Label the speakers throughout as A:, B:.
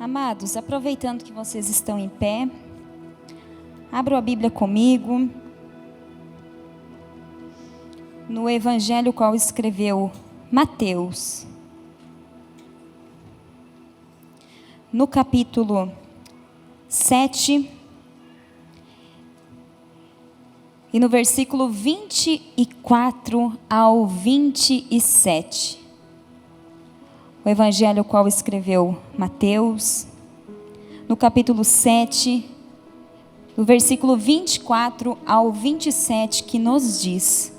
A: Amados, aproveitando que vocês estão em pé, abram a Bíblia comigo, no Evangelho qual escreveu Mateus, no capítulo 7, e no versículo 24 ao 27. O Evangelho qual escreveu Mateus, no capítulo 7, do versículo 24 ao 27, que nos diz: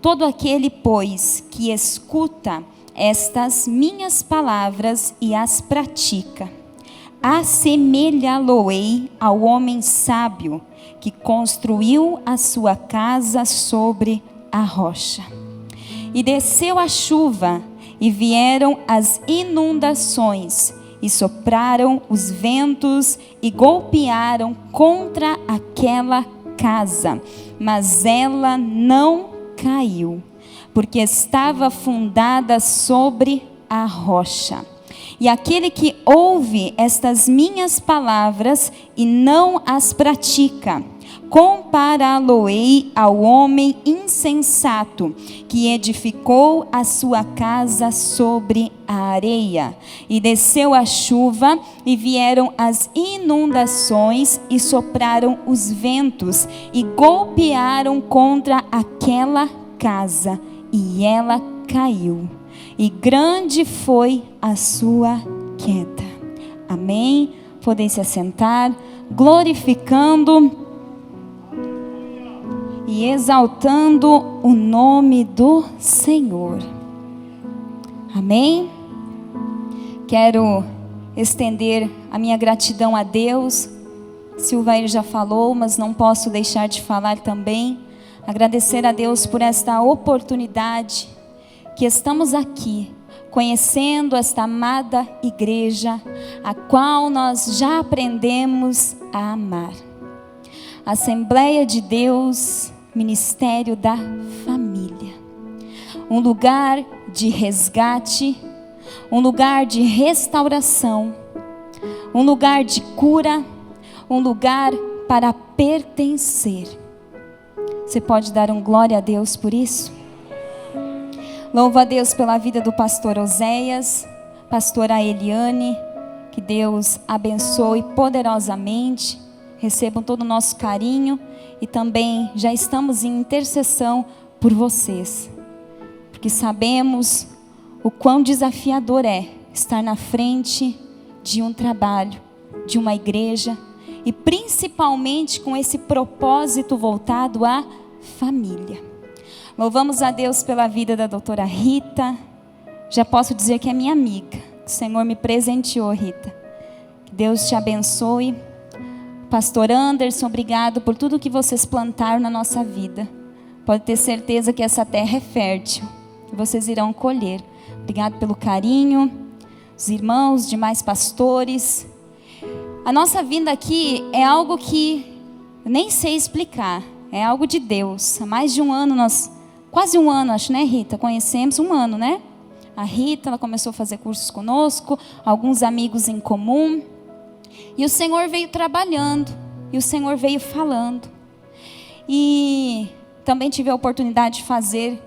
A: todo aquele, pois, que escuta estas minhas palavras e as pratica, assemelhá-lo-ei ao homem sábio que construiu a sua casa sobre a rocha. E desceu a chuva, e vieram as inundações, e sopraram os ventos, e golpearam contra aquela casa, mas ela não caiu, porque estava fundada sobre a rocha. E aquele que ouve estas minhas palavras e não as pratica, compará-lo-ei ao homem insensato que edificou a sua casa sobre a areia. E desceu a chuva, e vieram as inundações, e sopraram os ventos, e golpearam contra aquela casa, e ela caiu. E grande foi a sua queda. Amém? Podem se assentar, glorificando e exaltando o nome do Senhor. Amém? Quero estender a minha gratidão a Deus. Silvair já falou, mas não posso deixar de falar também. Agradecer a Deus por esta oportunidade que estamos aqui, conhecendo esta amada igreja, a qual nós já aprendemos a amar. Assembleia de Deus, Ministério da Família. Um lugar de resgate, um lugar de restauração, um lugar de cura, um lugar para pertencer. Você pode dar um glória a Deus por isso? Louvo a Deus pela vida do pastor Oséias, pastora Eliane, que Deus abençoe poderosamente, recebam todo o nosso carinho e também já estamos em intercessão por vocês, porque sabemos o quão desafiador é estar na frente de um trabalho, de uma igreja e principalmente com esse propósito voltado à família. Louvamos a Deus pela vida da doutora Rita. Já posso dizer que é minha amiga. O Senhor me presenteou, Rita. Que Deus te abençoe. Pastor Anderson, obrigado por tudo que vocês plantaram na nossa vida. Pode ter certeza que essa terra é fértil, que vocês irão colher. Obrigado pelo carinho. Os irmãos, demais pastores. A nossa vinda aqui é algo que eu nem sei explicar. É algo de Deus. Há mais de um ano quase um ano, acho, né, Rita? Conhecemos um ano, né? A Rita, ela começou a fazer cursos conosco, alguns amigos em comum. E o Senhor veio trabalhando, e o Senhor veio falando. E também tive a oportunidade de fazer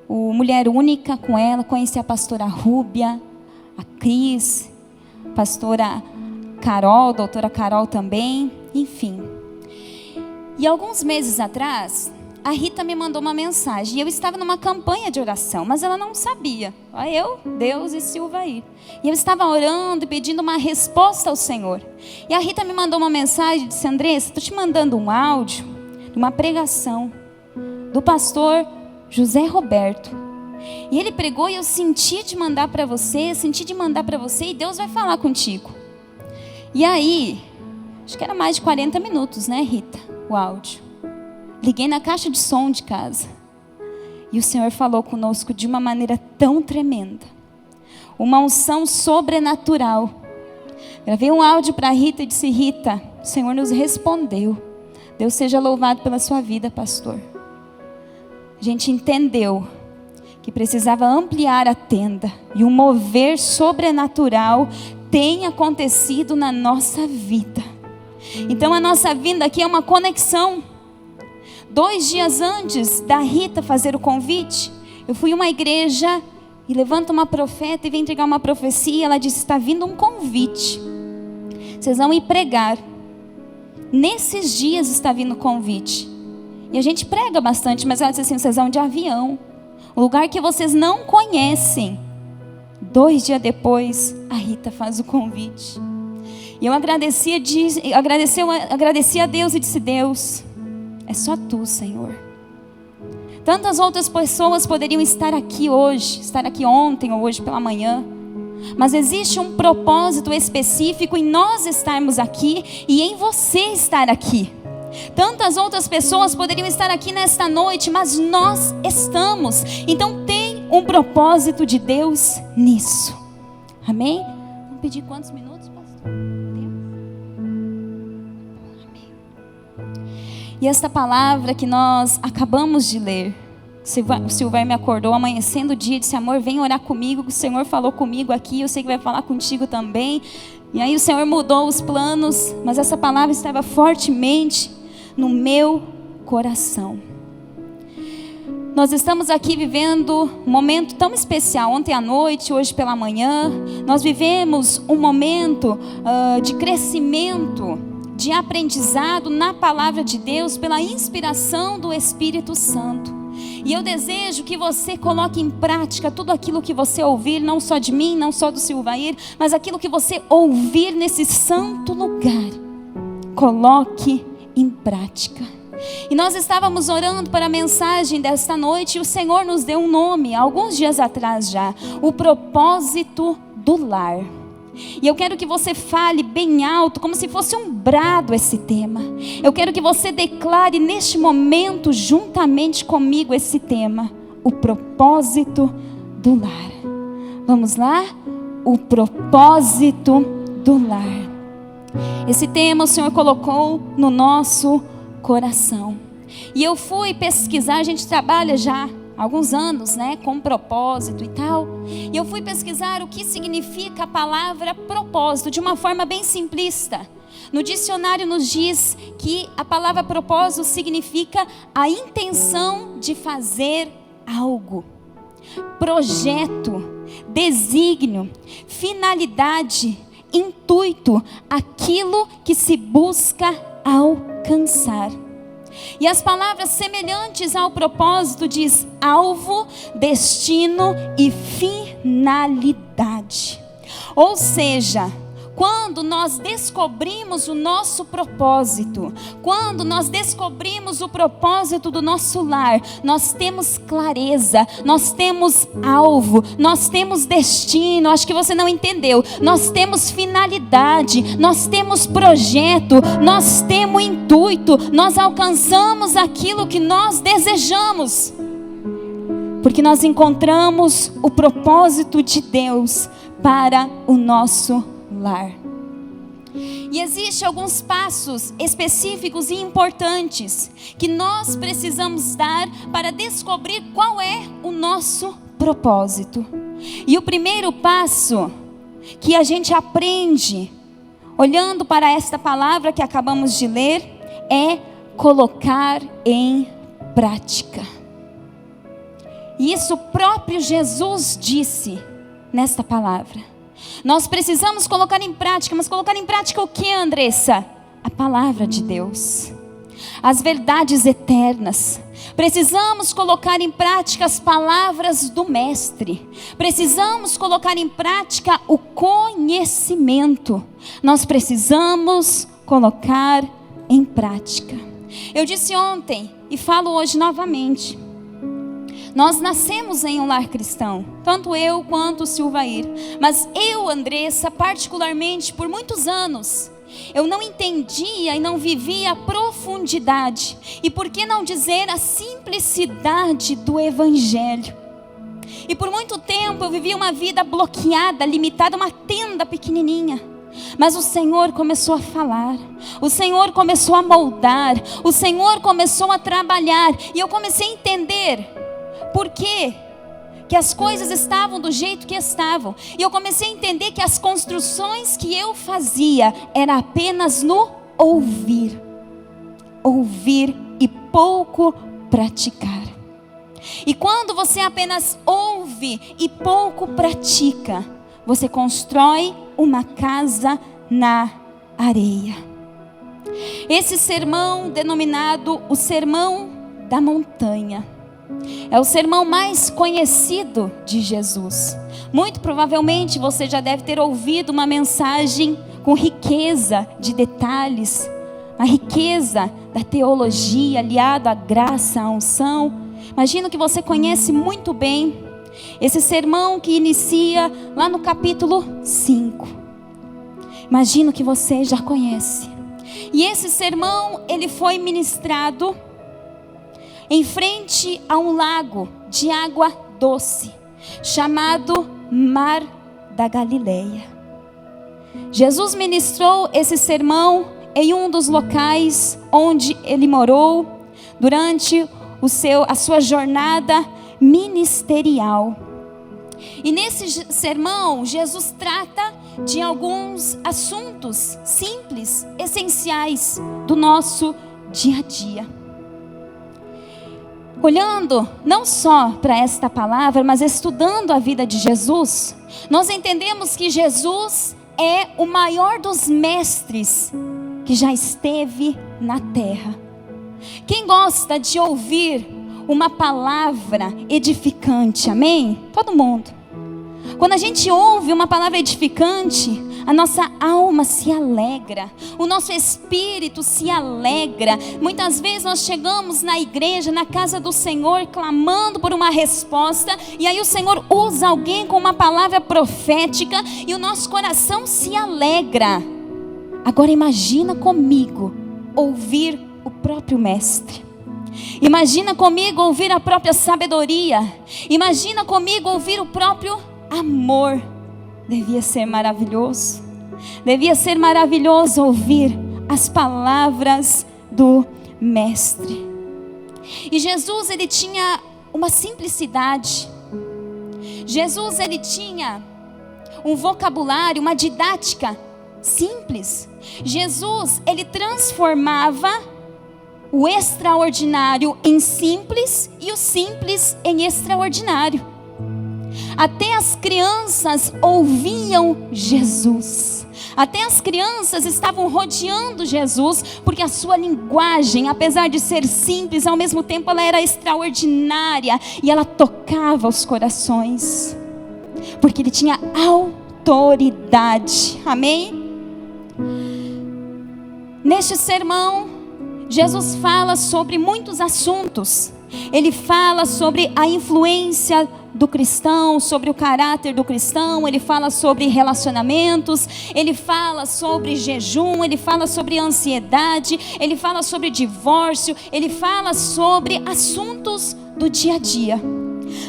A: o Mulher Única com ela, conheci a pastora Rúbia, a Cris, a pastora Carol, a doutora Carol também, enfim. E alguns meses atrás, a Rita me mandou uma mensagem, e eu estava numa campanha de oração, mas ela não sabia. Eu, Deus e Silvair. E eu estava orando e pedindo uma resposta ao Senhor. E a Rita me mandou uma mensagem e disse: Andressa, estou te mandando um áudio de uma pregação do pastor José Roberto. E ele pregou e eu senti de mandar para você, e Deus vai falar contigo. E aí, acho que era mais de 40 minutos, né, Rita? O áudio. Liguei na caixa de som de casa. E o Senhor falou conosco de uma maneira tão tremenda. Uma unção sobrenatural. Gravei um áudio para a Rita e disse: Rita, o Senhor nos respondeu. Deus seja louvado pela sua vida, pastor. A gente entendeu que precisava ampliar a tenda. E um mover sobrenatural tem acontecido na nossa vida. Então a nossa vinda aqui é uma conexão. 2 dias antes da Rita fazer o convite, eu fui a uma igreja e levanta uma profeta e vem entregar uma profecia. Ela disse: está vindo um convite, vocês vão ir pregar. Nesses dias está vindo o convite. E a gente prega bastante, mas ela disse assim: vocês vão de avião, um lugar que vocês não conhecem. 2 dias depois, a Rita faz o convite. E eu agradeci a Deus e disse: Deus, é só Tu, Senhor. Tantas outras pessoas poderiam estar aqui hoje, estar aqui ontem ou hoje pela manhã, mas existe um propósito específico em nós estarmos aqui e em você estar aqui. Tantas outras pessoas poderiam estar aqui nesta noite, mas nós estamos. Então tem um propósito de Deus nisso. Amém? Vamos pedir quantos minutos, pastor? Amém. E esta palavra que nós acabamos de ler, o Silver me acordou amanhecendo o dia e disse: amor, vem orar comigo, o Senhor falou comigo aqui, eu sei que vai falar contigo também. E aí o Senhor mudou os planos, mas essa palavra estava fortemente no meu coração. Nós estamos aqui vivendo um momento tão especial. Ontem à noite, hoje pela manhã, nós vivemos um momento de crescimento, de aprendizado na palavra de Deus, pela inspiração do Espírito Santo. E eu desejo que você coloque em prática tudo aquilo que você ouvir, não só de mim, não só do Silvair, mas aquilo que você ouvir nesse santo lugar. Coloque em prática. E nós estávamos orando para a mensagem desta noite e o Senhor nos deu um nome, alguns dias atrás já: o propósito do lar. E eu quero que você fale bem alto, como se fosse um brado esse tema. Eu quero que você declare neste momento, juntamente comigo, esse tema: o propósito do lar. Vamos lá? O propósito do lar. Esse tema o Senhor colocou no nosso coração. E eu fui pesquisar, a gente trabalha já há alguns anos, né, com propósito e tal. E eu fui pesquisar o que significa a palavra propósito, de uma forma bem simplista. No dicionário nos diz que a palavra propósito significa a intenção de fazer algo. Projeto, desígnio, finalidade, intuito, aquilo que se busca alcançar. E as palavras semelhantes ao propósito diz alvo, destino e finalidade. Ou seja, quando nós descobrimos o nosso propósito, quando nós descobrimos o propósito do nosso lar, nós temos clareza, nós temos alvo, nós temos destino. Acho que você não entendeu. Nós temos finalidade, nós temos projeto, nós temos intuito, nós alcançamos aquilo que nós desejamos, porque nós encontramos o propósito de Deus para o nosso lar. E existem alguns passos específicos e importantes que nós precisamos dar para descobrir qual é o nosso propósito. E o primeiro passo que a gente aprende olhando para esta palavra que acabamos de ler é colocar em prática. E isso o próprio Jesus disse nesta palavra. Nós precisamos colocar em prática, mas colocar em prática o que, Andressa? A palavra de Deus, as verdades eternas. Precisamos colocar em prática as palavras do Mestre. Precisamos colocar em prática o conhecimento. Nós precisamos colocar em prática. Eu disse ontem e falo hoje novamente. Nós nascemos em um lar cristão, tanto eu quanto o Silvair. Mas eu, Andressa, particularmente, por muitos anos, eu não entendia e não vivia a profundidade. E por que não dizer a simplicidade do Evangelho? E por muito tempo eu vivia uma vida bloqueada, limitada, uma tenda pequenininha. Mas o Senhor começou a falar, o Senhor começou a moldar, o Senhor começou a trabalhar. E eu comecei a entender por que que as coisas estavam do jeito que estavam. E eu comecei a entender que as construções que eu fazia era apenas no ouvir. Ouvir e pouco praticar. E quando você apenas ouve e pouco pratica, você constrói uma casa na areia. Esse sermão, denominado o Sermão da Montanha, é o sermão mais conhecido de Jesus. Muito provavelmente você já deve ter ouvido uma mensagem com riqueza de detalhes, a riqueza da teologia aliada à graça, à unção. Imagino que você conhece muito bem esse sermão que inicia lá no capítulo 5. Imagino que você já conhece. E esse sermão, ele foi ministrado em frente a um lago de água doce, chamado Mar da Galileia. Jesus ministrou esse sermão em um dos locais onde ele morou durante a sua jornada ministerial. E nesse sermão, Jesus trata de alguns assuntos simples, essenciais do nosso dia a dia. Olhando não só para esta palavra, mas estudando a vida de Jesus, nós entendemos que Jesus é o maior dos mestres que já esteve na terra. Quem gosta de ouvir uma palavra edificante, amém? Todo mundo. Quando a gente ouve uma palavra edificante, a nossa alma se alegra, o nosso espírito se alegra. Muitas vezes nós chegamos na igreja, na casa do Senhor, clamando por uma resposta, e aí o Senhor usa alguém com uma palavra profética, e o nosso coração se alegra. Agora imagina comigo ouvir o próprio Mestre. Imagina comigo ouvir a própria sabedoria. Imagina comigo ouvir o próprio amor. Devia ser maravilhoso. Devia ser maravilhoso ouvir as palavras do Mestre. E Jesus, ele tinha uma simplicidade. Jesus, ele tinha um vocabulário, uma didática simples. Jesus, ele transformava o extraordinário em simples e o simples em extraordinário. Até as crianças ouviam Jesus. Até as crianças estavam rodeando Jesus, porque a sua linguagem, apesar de ser simples, ao mesmo tempo ela era extraordinária e ela tocava os corações, porque ele tinha autoridade. Amém? Neste sermão, Jesus fala sobre muitos assuntos. Ele fala sobre a influência do cristão, sobre o caráter do cristão. Ele fala sobre relacionamentos. Ele fala sobre jejum. Ele fala sobre ansiedade. Ele fala sobre divórcio. Ele fala sobre assuntos do dia a dia.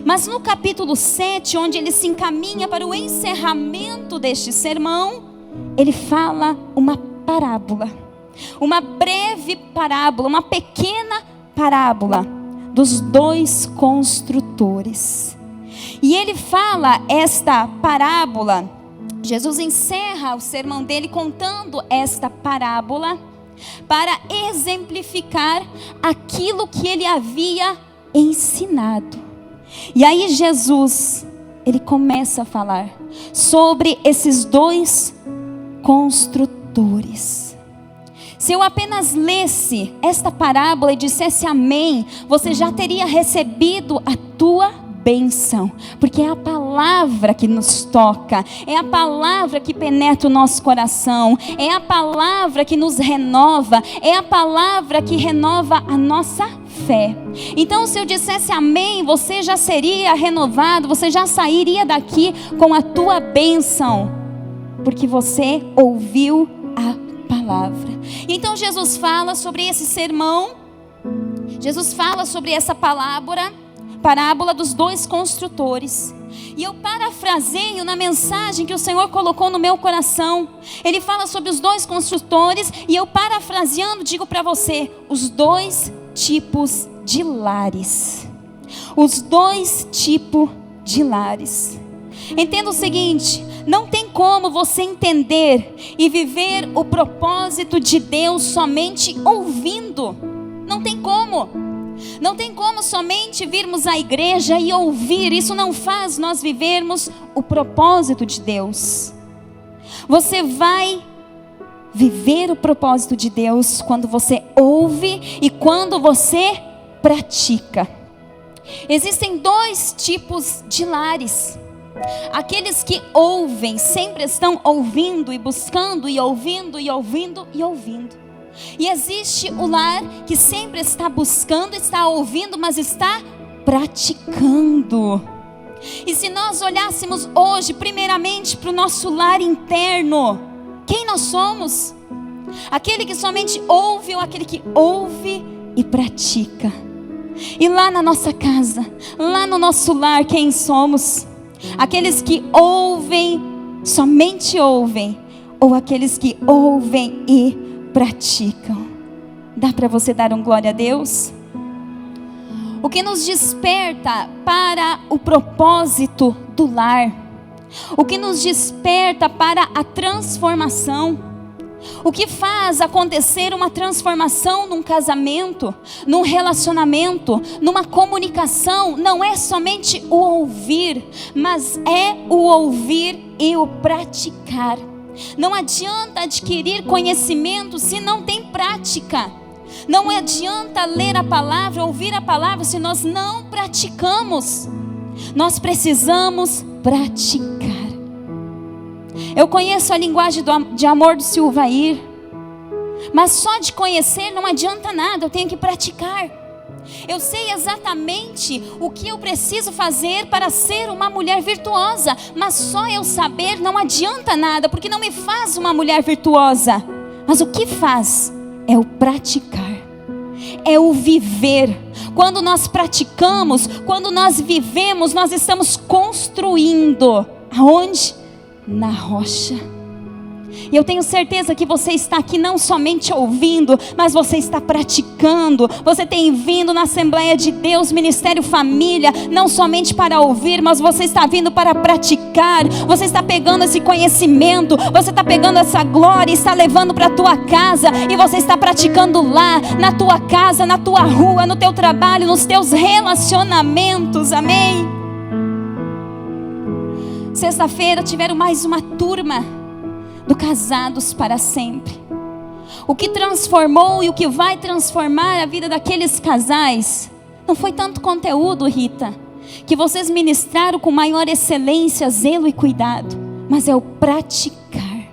A: Mas no capítulo 7, onde ele se encaminha para o encerramento deste sermão, ele fala uma parábola. Uma breve parábola, uma pequena parábola dos dois construtores. E ele fala esta parábola. Jesus encerra o sermão dele contando esta parábola para exemplificar aquilo que ele havia ensinado. E aí Jesus, ele começa a falar sobre esses dois construtores. Se eu apenas lesse esta parábola e dissesse amém, você já teria recebido a tua bênção, porque é a palavra que nos toca, é a palavra que penetra o nosso coração, é a palavra que nos renova, é a palavra que renova a nossa fé. Então, se eu dissesse amém, você já seria renovado, você já sairia daqui com a tua bênção, porque você ouviu a palavra. Então Jesus fala sobre esse sermão, Jesus fala sobre essa parábola dos dois construtores. E eu parafraseio na mensagem que o Senhor colocou no meu coração. Ele fala sobre os dois construtores, e eu parafraseando digo para você: os dois tipos de lares. Os dois tipos de lares. Entenda o seguinte: não tem como você entender e viver o propósito de Deus somente ouvindo. Não tem como. Não tem como somente virmos à igreja e ouvir. Isso não faz nós vivermos o propósito de Deus. Você vai viver o propósito de Deus quando você ouve e quando você pratica. Existem dois tipos de lares. Aqueles que ouvem, sempre estão ouvindo e buscando e ouvindo e ouvindo e ouvindo. E existe o lar que sempre está buscando, está ouvindo, mas está praticando. E se nós olhássemos hoje primeiramente para o nosso lar interno, quem nós somos? Aquele que somente ouve ou aquele que ouve e pratica? E lá na nossa casa, lá no nosso lar, quem somos? Aqueles que ouvem, somente ouvem, ou aqueles que ouvem e praticam? Dá para você dar um glória a Deus? O que nos desperta para o propósito do lar? O que nos desperta para a transformação? O que faz acontecer uma transformação num casamento, num relacionamento, numa comunicação? Não é somente o ouvir, mas é o ouvir e o praticar. Não adianta adquirir conhecimento se não tem prática. Não adianta ler a palavra, ouvir a palavra, se nós não praticamos. Nós precisamos praticar. Eu conheço a linguagem de amor do Silvair, mas só de conhecer não adianta nada, eu tenho que praticar. Eu sei exatamente o que eu preciso fazer para ser uma mulher virtuosa, mas só eu saber não adianta nada, porque não me faz uma mulher virtuosa. Mas o que faz é o praticar, é o viver. Quando nós praticamos, quando nós vivemos, nós estamos construindo. Aonde? Na rocha. E eu tenho certeza que você está aqui não somente ouvindo, mas você está praticando. Você tem vindo na Assembleia de Deus, Ministério Família, não somente para ouvir, mas você está vindo para praticar. Você está pegando esse conhecimento, você está pegando essa glória e está levando para a tua casa. E você está praticando lá, na tua casa, na tua rua, no teu trabalho, nos teus relacionamentos. Amém? Sexta-feira tiveram mais uma turma do Casados para Sempre. O que transformou e o que vai transformar a vida daqueles casais não foi tanto conteúdo, Rita, que vocês ministraram com maior excelência, zelo e cuidado, mas é o praticar.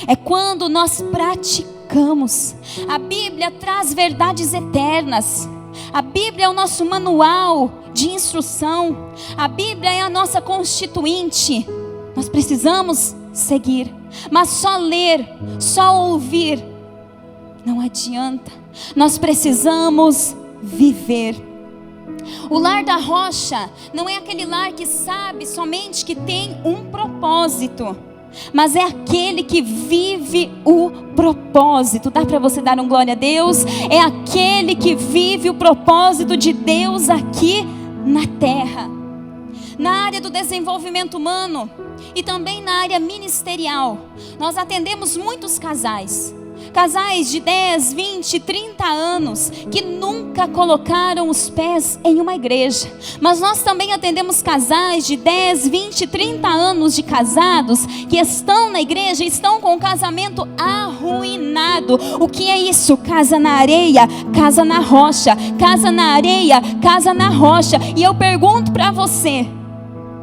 A: É quando nós praticamos. A Bíblia traz verdades eternas. A Bíblia é o nosso manual de instrução. A Bíblia é a nossa constituinte. Nós precisamos seguir, mas só ler, só ouvir não adianta. Nós precisamos viver. O lar da rocha não é aquele lar que sabe somente que tem um propósito, mas é aquele que vive o propósito. Dá para você dar um glória a Deus? É aquele que vive o propósito de Deus aqui na terra. Na área do desenvolvimento humano e também na área ministerial, nós atendemos muitos casais. Casais de 10, 20, 30 anos que nunca colocaram os pés em uma igreja. Mas nós também atendemos casais de 10, 20, 30 anos de casados que estão na igreja e estão com o casamento arruinado. O que é isso? Casa na areia, casa na rocha. Casa na areia, casa na rocha. E eu pergunto para você: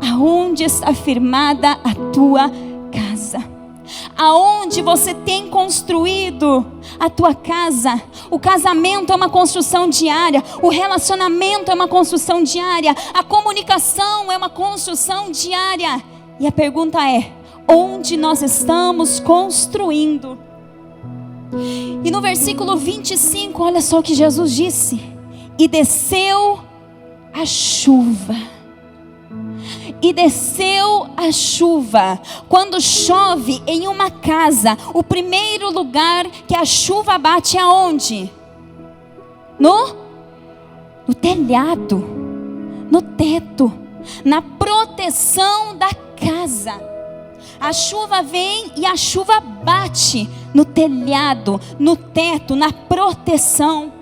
A: aonde está firmada a tua casa? Aonde você tem construído a tua casa? O casamento é uma construção diária, o relacionamento é uma construção diária, a comunicação é uma construção diária. E a pergunta é: onde nós estamos construindo? E no versículo 25, olha só o que Jesus disse: e desceu a chuva. E desceu a chuva. Quando chove em uma casa, o primeiro lugar que a chuva bate é aonde? No telhado, no teto, na proteção da casa. A chuva vem e a chuva bate no telhado, no teto, na proteção.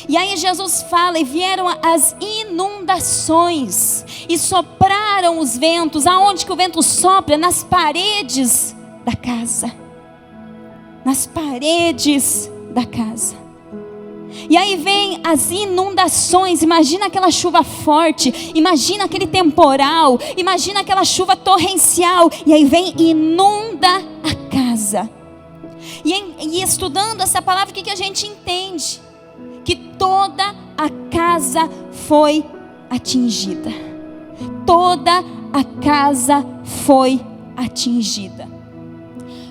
A: E aí Jesus fala, e vieram as inundações, e sopraram os ventos. Aonde que o vento sopra? Nas paredes da casa. Nas paredes da casa. E aí vem as inundações. Imagina aquela chuva forte, imagina aquele temporal, imagina aquela chuva torrencial, e aí vem e inunda a casa. E estudando essa palavra, o que a gente entende? Que toda a casa foi atingida. Toda a casa foi atingida.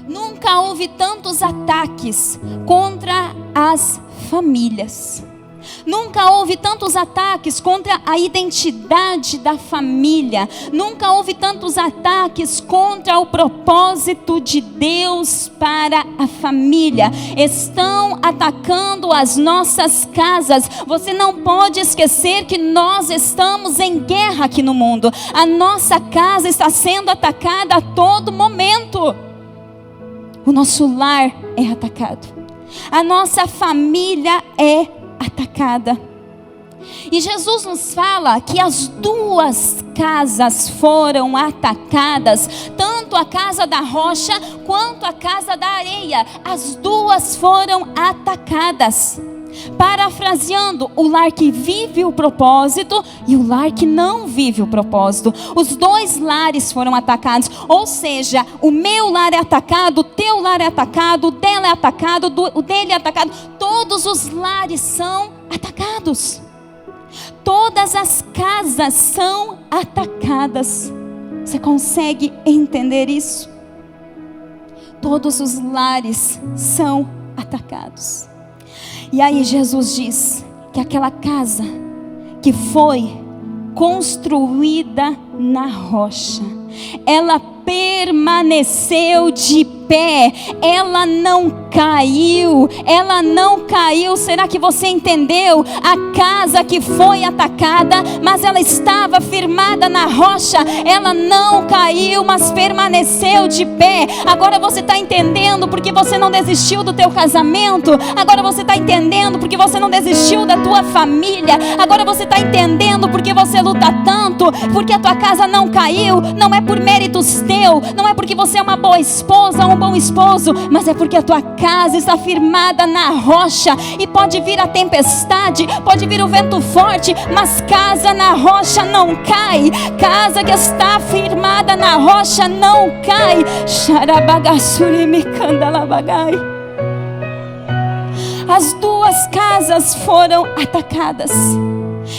A: Nunca houve tantos ataques contra as famílias. Nunca houve tantos ataques contra a identidade da família. Nunca houve tantos ataques contra o propósito de Deus para a família. Estão atacando as nossas casas. Você não pode esquecer que nós estamos em guerra aqui no mundo. A nossa casa está sendo atacada a todo momento. O nosso lar é atacado. A nossa família é atacada. E Jesus nos fala que as duas casas foram atacadas, tanto a casa da rocha quanto a casa da areia. As duas foram atacadas. Parafraseando, o lar que vive o propósito e o lar que não vive o propósito. Os dois lares foram atacados. Ou seja, o meu lar é atacado, o teu lar é atacado, o dela é atacado, o dele é atacado. Todos os lares são atacados. Todas as casas são atacadas. Você consegue entender isso? Todos os lares são atacados. E aí Jesus diz que aquela casa que foi construída na rocha, ela permaneceu de pé, ela não caiu, ela não caiu. Será que você entendeu? A casa que foi atacada, mas ela estava firmada na rocha, ela não caiu, mas permaneceu de pé. Agora você está entendendo porque você não desistiu do teu casamento. Agora você está entendendo porque você não desistiu da tua família. Agora você está entendendo porque você luta tanto, porque a tua casa não caiu. Não é por méritos teus, não é porque você é uma boa esposa, um bom esposo, mas é porque a tua casa está firmada na rocha. E pode vir a tempestade, pode vir o vento forte, mas casa na rocha não cai. Casa que está firmada na rocha não cai. As duas casas foram atacadas.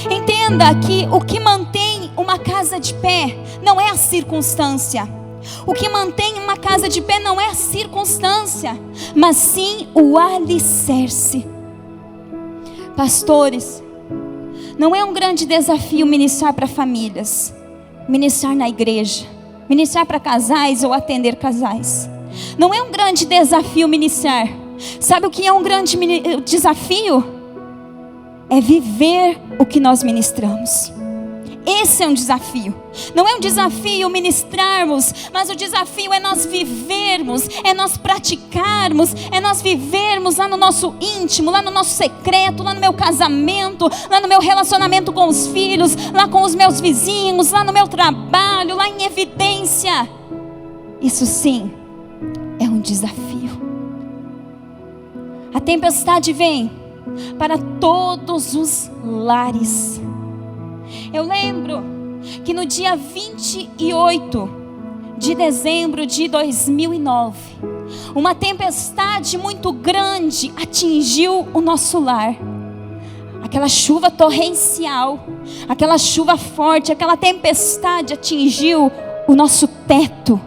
A: Entenda que o que mantém uma casa de pé não é a circunstância. O que mantém uma casa de pé não é a circunstância, mas sim o alicerce. Pastores, não é um grande desafio ministrar para famílias, ministrar na igreja, ministrar para casais ou atender casais. Não é um grande desafio ministrar. Sabe o que é um grande desafio? É viver o que nós ministramos. Esse é um desafio. Não é um desafio ministrarmos, mas o desafio é nós vivermos, é nós praticarmos, é nós vivermos lá no nosso íntimo, lá no nosso secreto, lá no meu casamento, lá no meu relacionamento com os filhos, lá com os meus vizinhos, lá no meu trabalho, lá em evidência. Isso sim é um desafio. A tempestade vem para todos os lares. Eu lembro que no dia 28 de dezembro de 2009, uma tempestade muito grande atingiu o nosso lar. Aquela chuva torrencial, aquela chuva forte, aquela tempestade atingiu o nosso teto.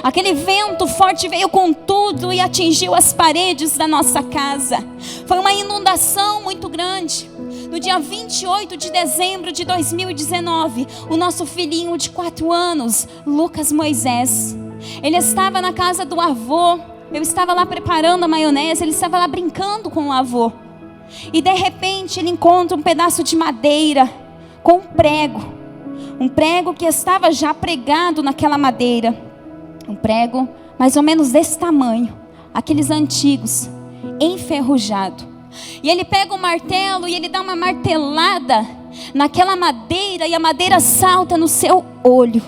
A: Aquele vento forte veio com tudo e atingiu as paredes da nossa casa. Foi uma inundação muito grande. No dia 28 de dezembro de 2019, o nosso filhinho de 4 anos, Lucas Moisés, ele estava na casa do avô. Eu estava lá preparando a maionese, ele estava lá brincando com o avô. E de repente ele encontra um pedaço de madeira com um prego. Um prego que estava já pregado naquela madeira. Um prego mais ou menos desse tamanho, aqueles antigos, enferrujado. E ele pega o martelo e ele dá uma martelada naquela madeira, e a madeira salta no seu olho,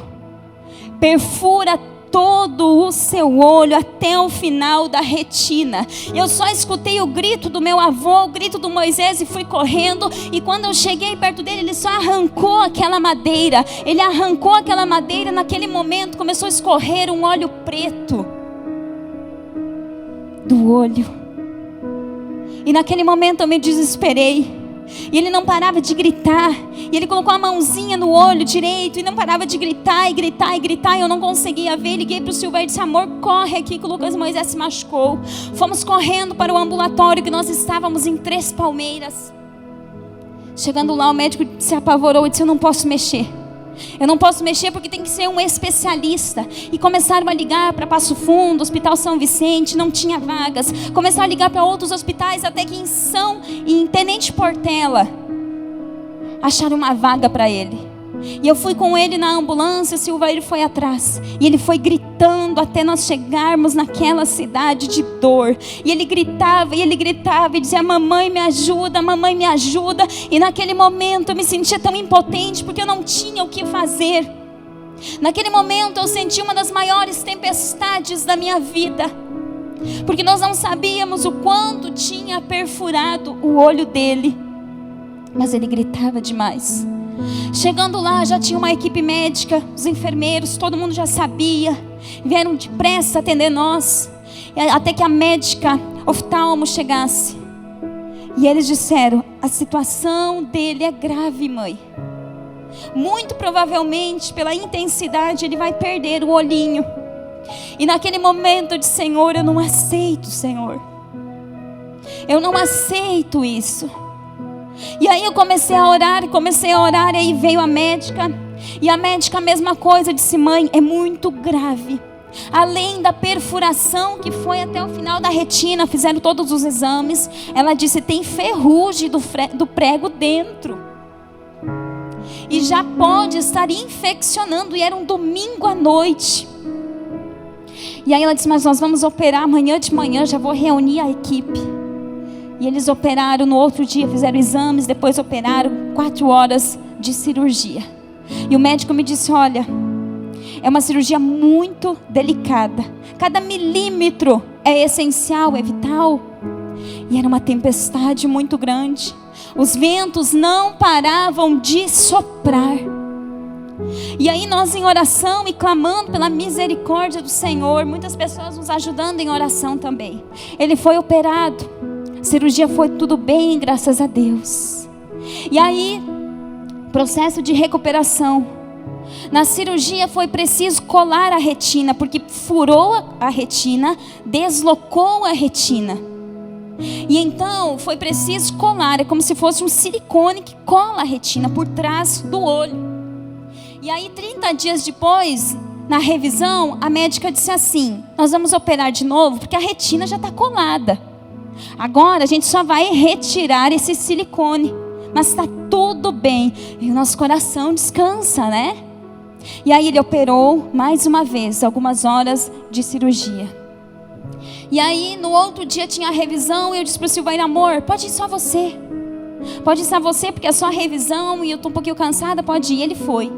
A: perfura todo o seu olho até o final da retina. Eu só escutei o grito do meu avô, o grito do Moisés, e fui correndo. E quando eu cheguei perto dele, ele só arrancou aquela madeira. Ele arrancou aquela madeira. Naquele momento começou a escorrer um óleo preto do olho. E naquele momento eu me desesperei. E ele não parava de gritar. E ele colocou a mãozinha no olho direito e não parava de gritar e gritar e gritar. E eu não conseguia ver. Liguei para o Silvério e disse: amor, corre aqui que o Lucas Moisés se machucou. Fomos correndo para o ambulatório, que nós estávamos em Três Palmeiras. Chegando lá, o médico se apavorou e disse: eu não posso mexer. Eu não posso mexer porque tem que ser um especialista. E começaram a ligar para Passo Fundo, Hospital São Vicente, não tinha vagas. Começaram a ligar para outros hospitais, até que em Tenente Portela acharam uma vaga para ele. E eu fui com ele na ambulância, o Silvério foi atrás. E ele foi gritando até nós chegarmos naquela cidade de dor. E ele gritava e dizia: mamãe me ajuda, mamãe me ajuda. E naquele momento eu me sentia tão impotente, porque eu não tinha o que fazer. Naquele momento eu senti uma das maiores tempestades da minha vida, porque nós não sabíamos o quanto tinha perfurado o olho dele. Mas ele gritava demais. Chegando lá, já tinha uma equipe médica, os enfermeiros, todo mundo já sabia. Vieram depressa atender nós, até que a médica oftalmo chegasse. E eles disseram: a situação dele é grave, mãe. Muito provavelmente, pela intensidade, ele vai perder o olhinho. E naquele momento eu disse: Senhor, eu não aceito, Senhor. Eu não aceito isso. E aí eu comecei a orar, e aí veio a médica. E a médica, a mesma coisa, disse: mãe, é muito grave. Além da perfuração que foi até o final da retina, fizeram todos os exames. Ela disse: tem ferrugem do prego dentro. E já pode estar infeccionando. E era um domingo à noite. E aí ela disse: mas nós vamos operar amanhã de manhã, já vou reunir a equipe. E eles operaram no outro dia, fizeram exames, depois operaram 4 horas de cirurgia. E o médico me disse: olha, é uma cirurgia muito delicada. Cada milímetro é essencial, é vital. E era uma tempestade muito grande. Os ventos não paravam de soprar. E aí nós em oração e clamando pela misericórdia do Senhor, muitas pessoas nos ajudando em oração também. Ele foi operado. A cirurgia foi tudo bem, graças a Deus. E aí, processo de recuperação. Na cirurgia foi preciso colar a retina, porque furou a retina, deslocou a retina. E então foi preciso colar, é como se fosse um silicone que cola a retina por trás do olho. E aí 30 dias depois, na revisão, a médica disse assim: nós vamos operar de novo, porque a retina já está colada. Agora a gente só vai retirar esse silicone, mas está tudo bem. E o nosso coração descansa, né? E aí ele operou mais uma vez, algumas horas de cirurgia. E aí no outro dia tinha a revisão. E eu disse para o Silvério: amor, pode ir só você. Pode ir só você, porque é só a revisão e eu estou um pouquinho cansada, pode ir. Ele foi.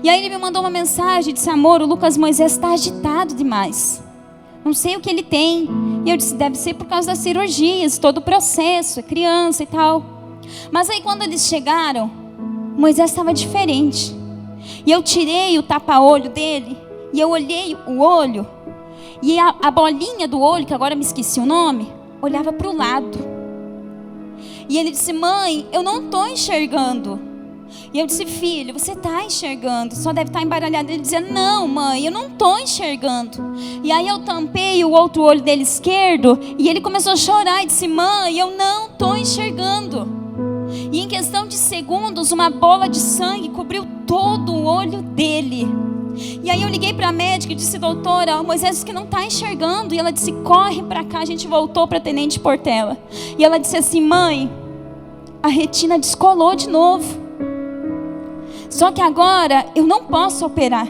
A: E aí ele me mandou uma mensagem, disse: amor, o Lucas Moisés está agitado demais. Não sei o que ele tem. E eu disse: deve ser por causa das cirurgias, todo o processo, é criança e tal. Mas aí quando eles chegaram, Moisés estava diferente. E eu tirei o tapa-olho dele, e eu olhei o olho, e a bolinha do olho, que agora me esqueci o nome, olhava para o lado. E ele disse: mãe, eu não estou enxergando. E eu disse: filho, você está enxergando, só deve estar embaralhado. Ele dizia: não, mãe, eu não estou enxergando. E aí eu tampei o outro olho dele esquerdo, e ele começou a chorar e disse: mãe, eu não estou enxergando. E em questão de segundos, uma bola de sangue cobriu todo o olho dele. E aí eu liguei para a médica e disse: doutora, o Moisés disse que não está enxergando. E ela disse: corre para cá. A gente voltou para Tenente Portela. E ela disse assim: mãe, a retina descolou de novo. Só que agora eu não posso operar.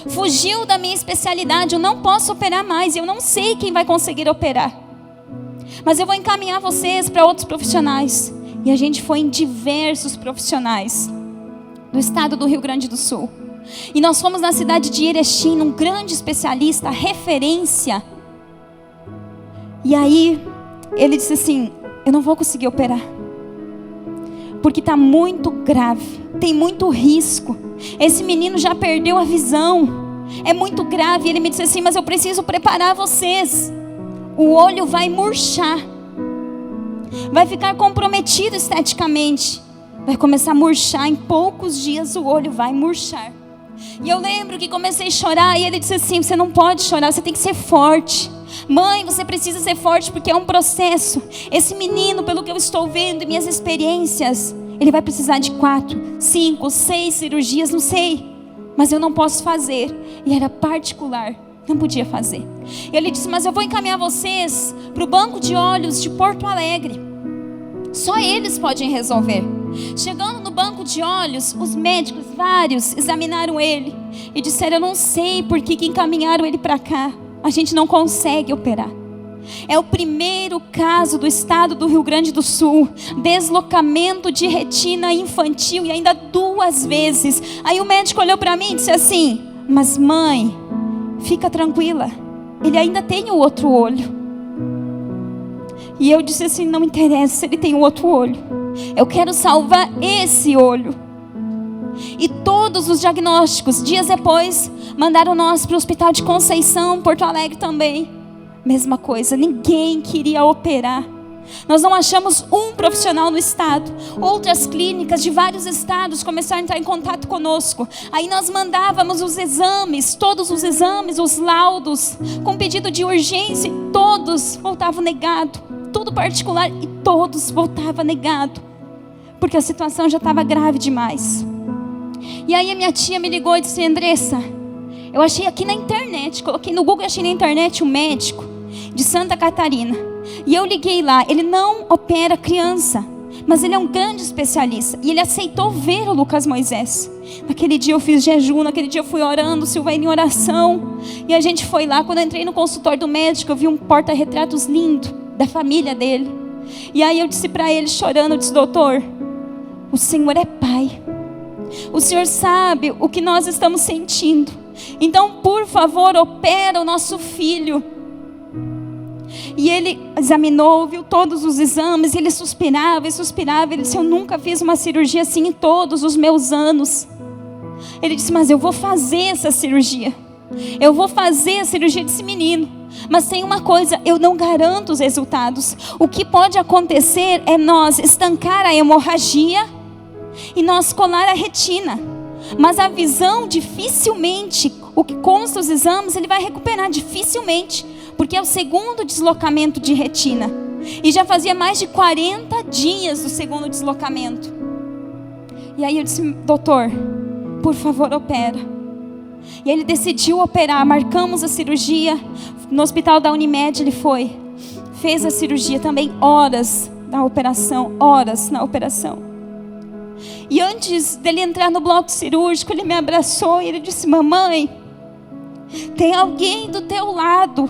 A: Fugiu da minha especialidade, eu não posso operar mais. Eu não sei quem vai conseguir operar. Mas eu vou encaminhar vocês para outros profissionais. E a gente foi em diversos profissionais do estado do Rio Grande do Sul. E nós fomos na cidade de Erechim, um grande especialista, referência. E aí, ele disse assim: eu não vou conseguir operar, porque está muito grave, tem muito risco. Esse menino já perdeu a visão, é muito grave. E ele me disse assim: mas eu preciso preparar vocês. O olho vai murchar, vai ficar comprometido esteticamente, vai começar a murchar. Em poucos dias o olho vai murchar. E eu lembro que comecei a chorar. E ele disse assim: você não pode chorar, você tem que ser forte. Mãe, você precisa ser forte, porque é um processo. Esse menino, pelo que eu estou vendo e minhas experiências, ele vai precisar de 4, 5, 6 cirurgias, não sei, mas eu não posso fazer. E era particular, não podia fazer. E ele disse: mas eu vou encaminhar vocês para o banco de olhos de Porto Alegre. Só eles podem resolver. Chegando no banco de olhos, os médicos, vários, examinaram ele e disseram: eu não sei por que encaminharam ele para cá. A gente não consegue operar. É o primeiro caso do estado do Rio Grande do Sul. Deslocamento de retina infantil, e ainda 2 vezes. Aí o médico olhou para mim e disse assim: mas mãe, fica tranquila, ele ainda tem o outro olho. E eu disse assim: não interessa se ele tem o outro olho, eu quero salvar esse olho. E todos os diagnósticos, dias depois, mandaram nós para o Hospital de Conceição, Porto Alegre também. Mesma coisa, ninguém queria operar. Nós não achamos um profissional no estado. Outras clínicas de vários estados começaram a entrar em contato conosco. Aí nós mandávamos os exames, todos os exames, os laudos, com pedido de urgência, e todos voltavam negados. Tudo particular, e todos voltavam negados, porque a situação já estava grave demais. E aí a minha tia me ligou e disse: Andressa, eu achei aqui na internet, coloquei no Google e achei na internet um médico de Santa Catarina. E eu liguei lá. Ele não opera criança, mas ele é um grande especialista. E ele aceitou ver o Lucas Moisés. Naquele dia eu fiz jejum, naquele dia eu fui orando, Silvaina em oração. E a gente foi lá. Quando eu entrei no consultório do médico, eu vi um porta-retratos lindo da família dele. E aí eu disse para ele, chorando, eu disse: doutor, o Senhor é pai. O Senhor sabe o que nós estamos sentindo. Então, por favor, opera o nosso filho. E ele examinou, viu todos os exames. E ele suspirava e suspirava. Ele disse: eu nunca fiz uma cirurgia assim em todos os meus anos. Ele disse: mas eu vou fazer essa cirurgia. Eu vou fazer a cirurgia desse menino. Mas tem uma coisa, eu não garanto os resultados. O que pode acontecer é nós estancar a hemorragia e nós colar a retina. Mas a visão, dificilmente, o que consta os exames, ele vai recuperar, dificilmente, porque é o segundo deslocamento de retina. E já fazia mais de 40 dias do segundo deslocamento. E aí eu disse: doutor, por favor, opera. E ele decidiu operar. Marcamos a cirurgia no hospital da Unimed. Ele foi, fez a cirurgia também, horas da operação, horas na operação. E antes dele entrar no bloco cirúrgico, ele me abraçou e ele disse: mamãe, tem alguém do teu lado.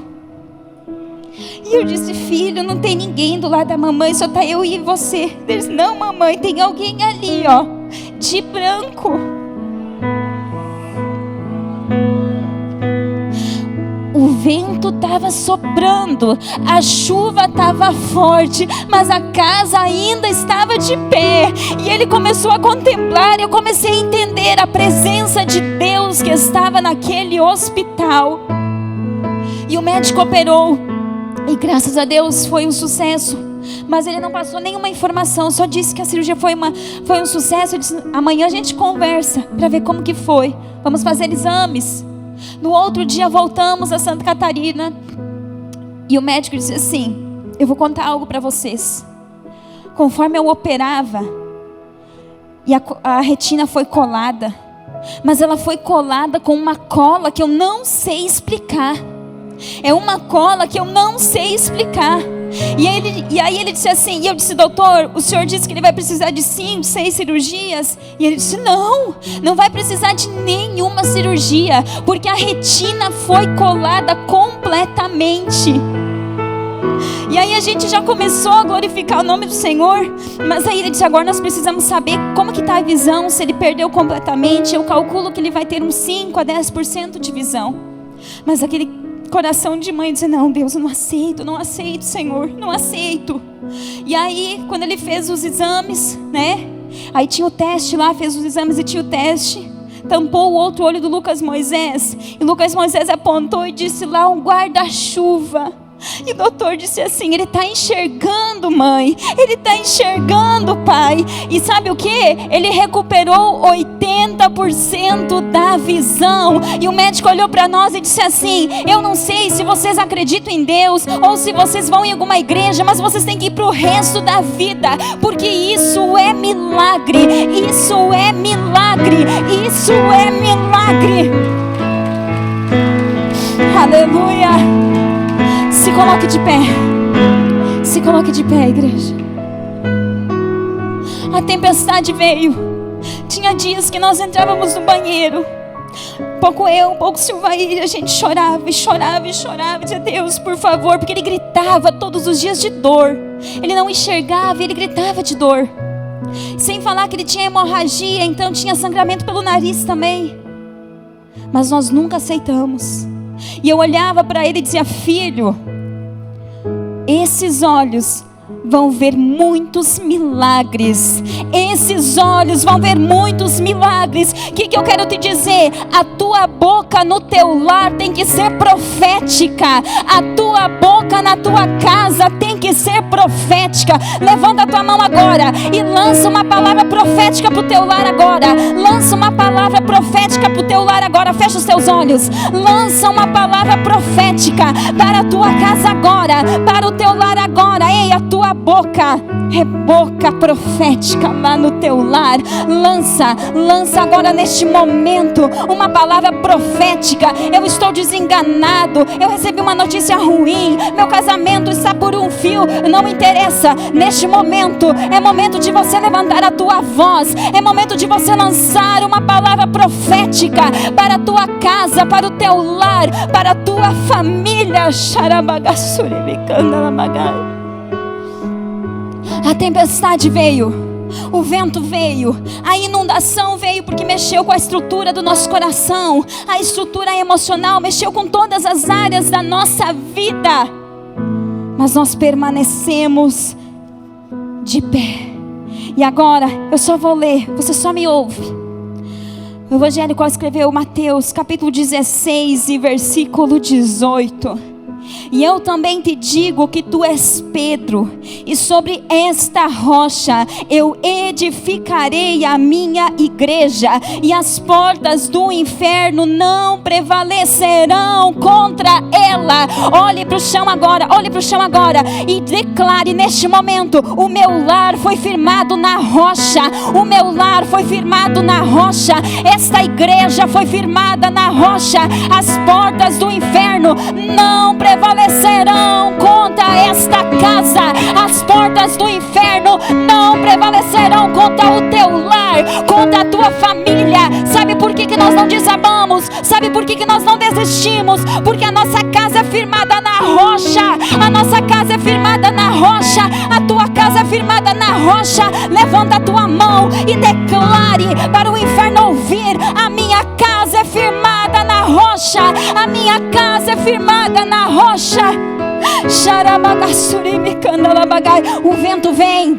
A: E eu disse: filho, não tem ninguém do lado da mamãe, só está eu e você. Ele disse: não, mamãe, tem alguém ali, ó, de branco. O vento estava soprando, a chuva estava forte, mas a casa ainda estava de pé. E ele começou a contemplar, eu comecei a entender a presença de Deus que estava naquele hospital. E o médico operou, e graças a Deus foi um sucesso. Mas ele não passou nenhuma informação, só disse que a cirurgia foi um sucesso. Eu disse: amanhã a gente conversa para ver como que foi, vamos fazer exames. No outro dia voltamos a Santa Catarina. E o médico disse assim: eu vou contar algo para vocês. Conforme eu operava, e a retina foi colada, mas ela foi colada com uma cola que eu não sei explicar. É uma cola que eu não sei explicar. E aí ele disse assim, e eu disse: doutor, o senhor disse que ele vai precisar de 5, 6 cirurgias. E ele disse: não vai precisar de nenhuma cirurgia, porque a retina foi colada completamente. E aí a gente já começou a glorificar o nome do Senhor. Mas aí ele disse: agora nós precisamos saber como que está a visão, se ele perdeu completamente. Eu calculo que ele vai ter uns 5 a 10% de visão. Mas aquele coração de mãe dizer: não, Deus, eu não aceito, Senhor, não aceito. E aí quando ele fez os exames, né, aí tinha o teste lá, fez os exames e tinha o teste, tampou o outro olho do Lucas Moisés, e Lucas Moisés apontou e disse lá: um guarda-chuva. E o doutor disse assim: ele está enxergando, mãe, ele está enxergando, pai. E sabe o que? Ele recuperou 80% da visão. E o médico olhou para nós e disse assim: eu não sei se vocês acreditam em Deus, ou se vocês vão em alguma igreja, mas vocês têm que ir para o resto da vida, porque isso é milagre, isso é milagre, isso é milagre. Aleluia. Se coloque de pé. Se coloque de pé, igreja. A tempestade veio. Tinha dias que nós entrávamos no banheiro, um pouco eu, um pouco Silvair, a gente chorava e chorava e chorava, dizia: Deus, por favor, porque ele gritava todos os dias de dor. Ele não enxergava e ele gritava de dor. Sem falar que ele tinha hemorragia, então tinha sangramento pelo nariz também. Mas nós nunca aceitamos. E eu olhava para ele e dizia: filho, esses olhos vão ver muitos milagres. Esses olhos vão ver muitos milagres. O que eu quero te dizer? A tua boca no teu lar tem que ser profética. A tua boca na tua casa tem que ser profética. Levanta a tua mão agora e lança uma palavra profética para o teu lar agora. Lança uma palavra profética para o teu lar agora. Fecha os teus olhos. Lança uma palavra profética para a tua casa agora, para o teu lar agora. Ei, a tua boca é boca profética lá no teu lar. Lança agora neste momento uma palavra profética. Eu estou desenganado, eu recebi uma notícia ruim, meu casamento está por um fio. Não interessa, neste momento é momento de você levantar a tua voz. É momento de você lançar uma palavra profética para a tua casa, para o teu lar, para a tua família. A tempestade veio, o vento veio, a inundação veio porque mexeu com a estrutura do nosso coração, a estrutura emocional, mexeu com todas as áreas da nossa vida. Mas nós permanecemos de pé. E agora eu só vou ler, você só me ouve. O evangelho qual escreveu Mateus capítulo 16 e versículo 18. E eu também te digo que tu és Pedro, e sobre esta rocha eu edificarei a minha igreja, e as portas do inferno não prevalecerão contra ela. Olhe para o chão agora, e declare neste momento: o meu lar foi firmado na rocha, o meu lar foi firmado na rocha, esta igreja foi firmada na rocha. As portas do inferno não prevalecerão contra esta casa. As portas do inferno não prevalecerão contra o teu lar, contra a tua família. Sabe por que nós não desabamos? Sabe por que nós não desistimos? Porque a nossa casa é firmada na rocha. A nossa casa é firmada na rocha. A tua casa é firmada na rocha. Levanta a tua mão e declare para o inferno ouvir: a minha casa é firmada na rocha. A minha casa é firmada na rocha. O vento vem.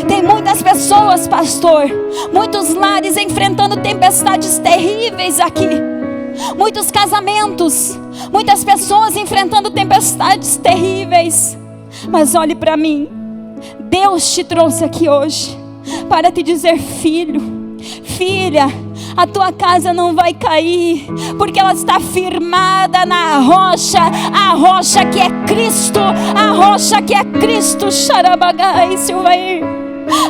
A: Tem muitas pessoas, pastor, muitos lares enfrentando tempestades terríveis aqui. Muitos casamentos, muitas pessoas enfrentando tempestades terríveis. Mas olhe para mim, Deus te trouxe aqui hoje para te dizer: filho, filha, a tua casa não vai cair, porque ela está firmada na rocha, a rocha que é Cristo, a rocha que é Cristo, Xarabagai, Silvair,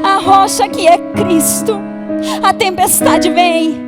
A: a rocha que é Cristo. A tempestade vem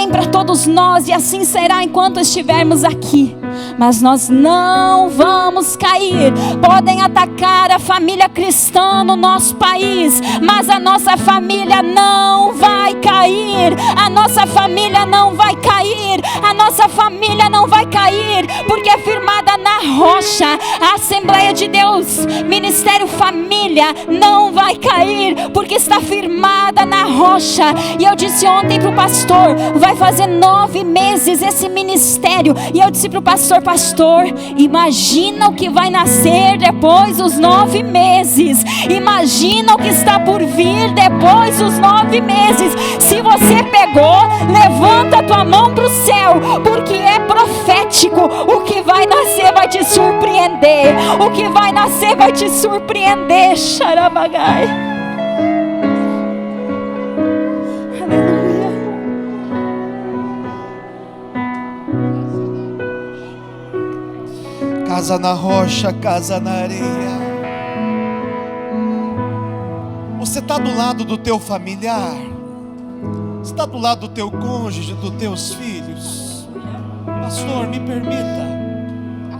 A: para todos nós, e assim será enquanto estivermos aqui. Mas nós não vamos cair. Podem atacar a família cristã no nosso país, mas a nossa família não vai cair. A nossa família não vai cair. A nossa família não vai cair, porque é firmada na rocha. A Assembleia de Deus, Ministério Família, não vai cair, porque está firmada na rocha. E eu disse ontem para o pastor, vai fazer 9 meses esse ministério. E eu disse para o pastor, pastor, imagina o que vai nascer depois dos 9 meses. Imagina o que está por vir depois dos 9 meses. Se você pegou, levanta a tua mão para o céu, porque é profético. O que vai nascer vai te surpreender. O que vai nascer vai te surpreender. Xarabagai. Aleluia.
B: Casa na rocha, casa na areia. Você está do lado do teu familiar? Você está do lado do teu cônjuge, dos teus filhos? Pastor, me permita.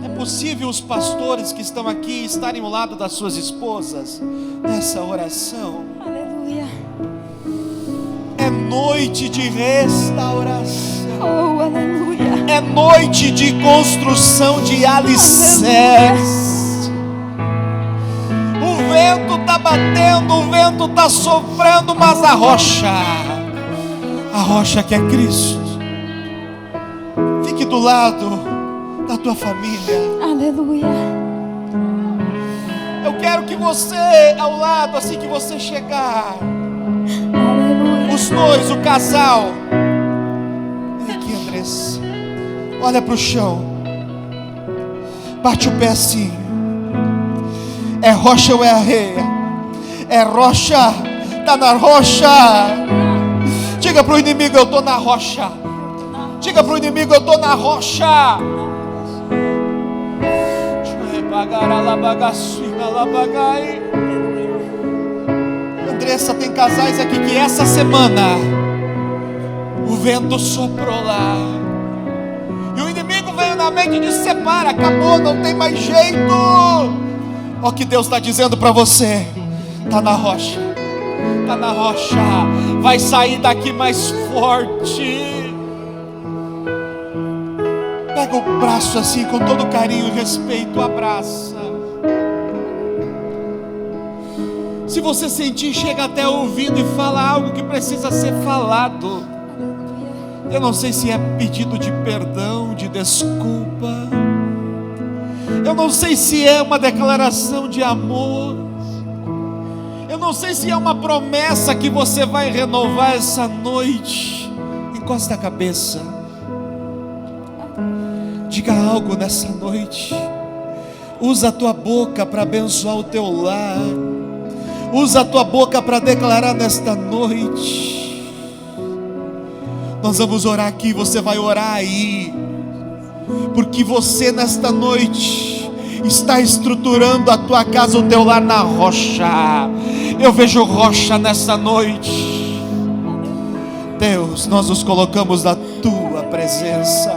B: É possível os pastores que estão aqui estarem ao lado das suas esposas nessa oração?
A: Aleluia.
B: É noite de restauração.
A: Oh, aleluia.
B: É noite de construção de alicerces. O vento está batendo, o vento está soprando, mas a rocha que é Cristo, fique do lado da tua família.
A: Aleluia.
B: Eu quero que você, ao lado, assim que você chegar,
A: Aleluia.
B: os dois, o casal, vem aqui, Andressa, olha para o chão, bate o pé assim. É rocha ou é areia? É rocha, está na rocha. Diga para o inimigo, eu estou na rocha. Diga para o inimigo, eu estou na rocha. Andressa, tem casais aqui que essa semana o vento soprou lá, e o inimigo veio na mente e disse: separa, acabou, não tem mais jeito. Olha o que Deus está dizendo para você. Está na rocha, está na rocha. Vai sair daqui mais forte. Pega o braço assim com todo carinho e respeito, abraça. Se você sentir, chega até o ouvido e fala algo que precisa ser falado. Eu não sei se é pedido de perdão, de desculpa. Eu não sei se é uma declaração de amor. Eu não sei se é uma promessa que você vai renovar essa noite. Encosta a cabeça. Diga algo nessa noite. Usa a tua boca para abençoar o teu lar. Usa a tua boca para declarar nesta noite. Nós vamos orar aqui, você vai orar aí. Porque você nesta noite está estruturando a tua casa, o teu lar na rocha. Eu vejo rocha nessa noite. Deus, nós nos colocamos na tua presença.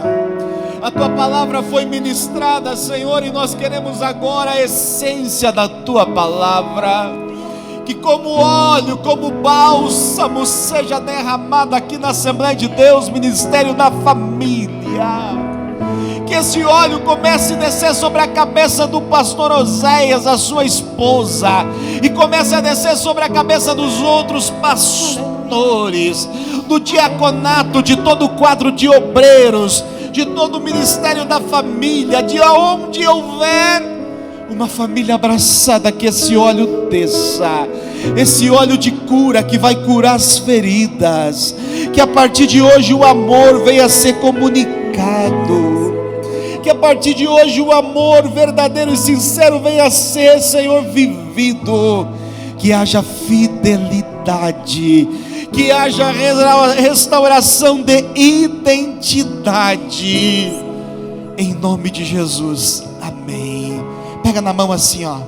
B: A tua palavra foi ministrada, Senhor, e nós queremos agora a essência da tua palavra. Que como óleo, como bálsamo seja derramado aqui na Assembleia de Deus, Ministério da Família. Que esse óleo comece a descer sobre a cabeça do pastor Oséias, a sua esposa, e comece a descer sobre a cabeça dos outros pastores, do diaconato, de todo o quadro de obreiros, de todo o Ministério da Família, de onde houver uma família abraçada, que esse óleo desça, esse óleo de cura que vai curar as feridas, que a partir de hoje o amor venha a ser comunicado, que a partir de hoje o amor verdadeiro e sincero venha a ser, Senhor, vivido, que haja fidelidade, que haja restauração de identidade, em nome de Jesus, amém. Pega na mão assim, ó,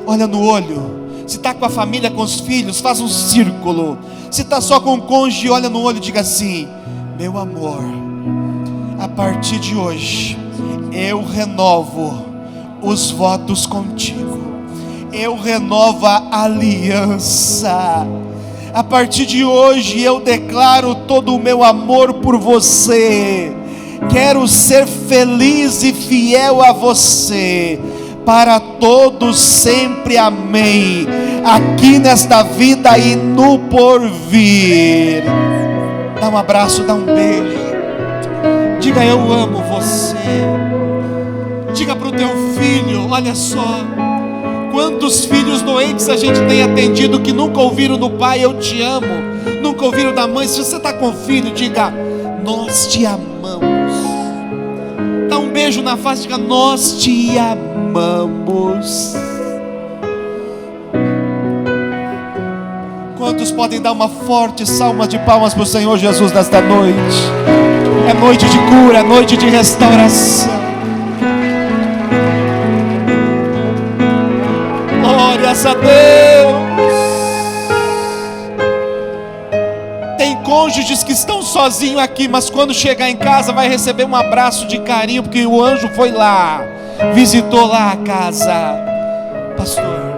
B: olha no olho. Se está com a família, com os filhos, faz um círculo. Se está só com o cônjuge, olha no olho e diga assim: meu amor, a partir de hoje eu renovo os votos contigo, eu renovo a aliança. A partir de hoje eu declaro todo o meu amor por você. Quero ser feliz e fiel a você para todos sempre, amém. Aqui nesta vida e no porvir. Dá um abraço, dá um beijo. Diga: eu amo você. Diga para o teu filho: olha só, quantos filhos doentes a gente tem atendido que nunca ouviram do pai eu te amo, nunca ouviram da mãe. Se você está com filho, diga: nós te amamos. Dá um beijo na face, diga: nós te amamos. Quantos podem dar uma forte salva de palmas para o Senhor Jesus nesta noite? É noite de cura, é noite de restauração. Glórias a Deus. Tem cônjuges que estão sozinhos aqui, mas quando chegar em casa vai receber um abraço de carinho, porque o anjo foi lá, visitou lá a casa. Pastor,